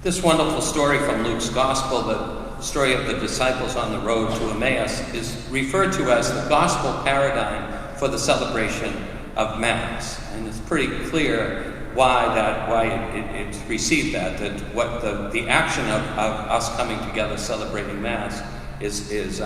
This wonderful story from Luke's Gospel, the story of the disciples on the road to Emmaus, is referred to as the gospel paradigm for the celebration of Mass. And it's pretty clear why it received that what the action of us coming together celebrating Mass is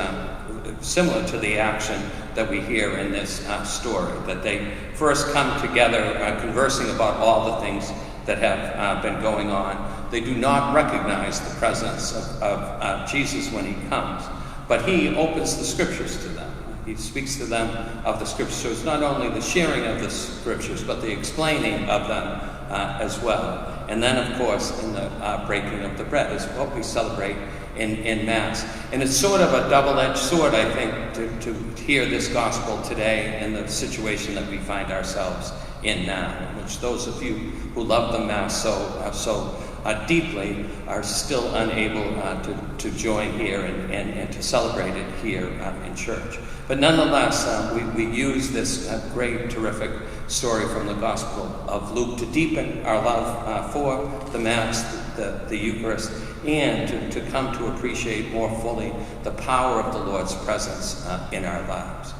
similar to the action that we hear in this story, that they first come together conversing about all the things that have been going on. They do not recognize the presence of Jesus when he comes, but he opens the scriptures to them. He speaks to them of the scriptures. So it's not only the sharing of the scriptures, but the explaining of them as well. And then, of course, in the breaking of the bread is what we celebrate in Mass. And it's sort of a double-edged sword, I think, to hear this gospel today in the situation that we find ourselves in now, in which those of you who love the Mass so deeply are still unable to join here and to celebrate it here in church. But nonetheless, we use this great, terrific story from the Gospel of Luke to deepen our love for the Mass, the Eucharist, and to come to appreciate more fully the power of the Lord's presence in our lives.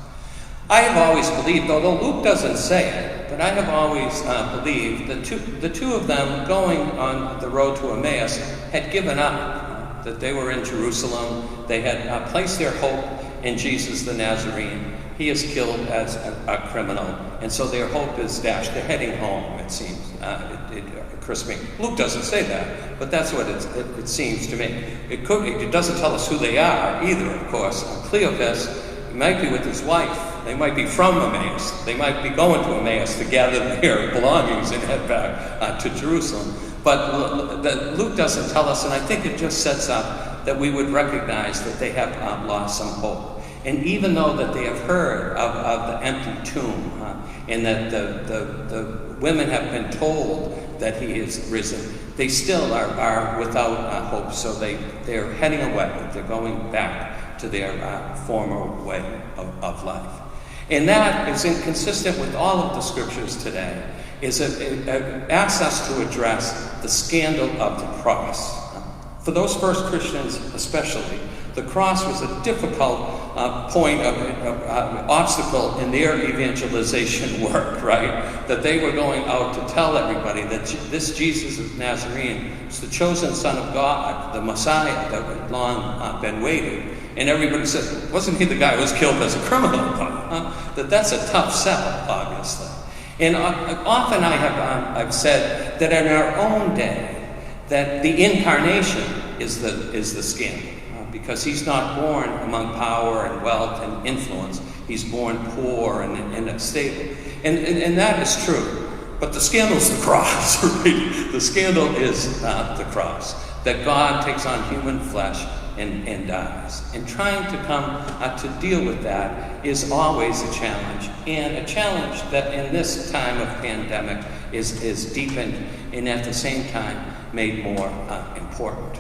I have always believed, although Luke doesn't say it, but I have always believed that the two of them going on the road to Emmaus had given up, that they were in Jerusalem. They had placed their hope in Jesus the Nazarene. He is killed as a criminal, and so their hope is dashed. They're heading home, it seems. It occurs to me. Luke doesn't say that, but that's what it seems to me. It doesn't tell us who they are either, of course. Cleopas, he might be with his wife. They might be from Emmaus. They might be going to Emmaus to gather their belongings and head back to Jerusalem. But Luke doesn't tell us, and I think it just sets up that we would recognize that they have lost some hope. And even though that they have heard of the empty tomb, and that the women have been told that he is risen, they still are without hope. So they're heading away. They're going back to their former way of life. And that is inconsistent with all of the scriptures today. It asks us to address the scandal of the cross. For those first Christians especially, the cross was a difficult point of obstacle in their evangelization work, right? That they were going out to tell everybody that this Jesus of Nazarene is the chosen Son of God, the Messiah that had long been waiting. And everybody said, wasn't he the guy who was killed as a criminal? That's a tough sell, obviously. And often I've said that in our own day, that the incarnation is the scandal. Because he's not born among power and wealth and influence. He's born poor and unstable. And that is true. But the scandal is the cross, right? The scandal is the cross. That God takes on human flesh and dies. And trying to come to deal with that is always a challenge. And a challenge that in this time of pandemic is deepened and at the same time made more important.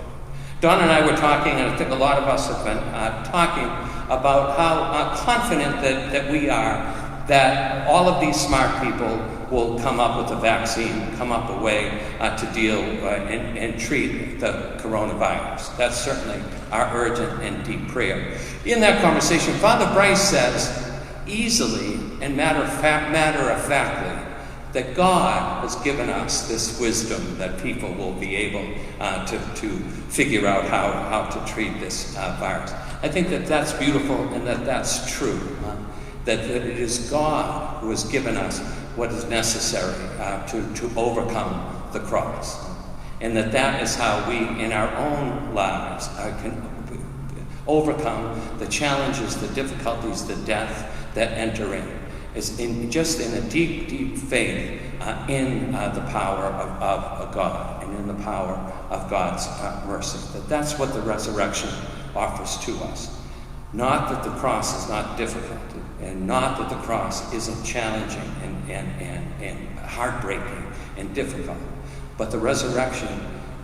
Don and I were talking, and I think a lot of us have been talking about how confident that we are that all of these smart people will come up with a vaccine, come up a way to deal and treat the coronavirus. That's certainly our urgent and deep prayer. In that conversation, Father Bryce says, easily and matter of factly, that God has given us this wisdom that people will be able to figure out how to treat this virus. I think that that's beautiful and that that's true. That it is God who has given us what is necessary to overcome the cross. And that is how we, in our own lives, can overcome the challenges, the difficulties, the death that enter in. Is in a deep, deep faith in the power of God and in the power of God's mercy. That's what the resurrection offers to us. Not that the cross is not difficult, and not that the cross isn't challenging and heartbreaking and difficult, but the resurrection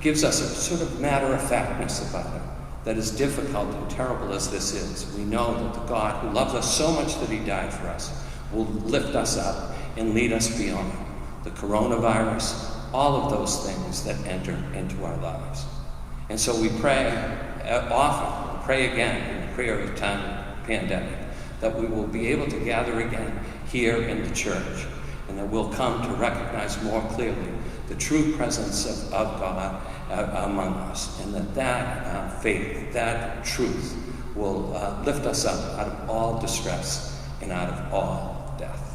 gives us a sort of matter-of-factness about it. That as difficult and terrible as this is, we know that the God who loves us so much that he died for us will lift us up and lead us beyond the coronavirus, all of those things that enter into our lives. And so we pray often, pray again in the prayer of time of pandemic, that we will be able to gather again here in the church, and that we'll come to recognize more clearly the true presence of God among us, and that faith, that truth will lift us up out of all distress and out of all death.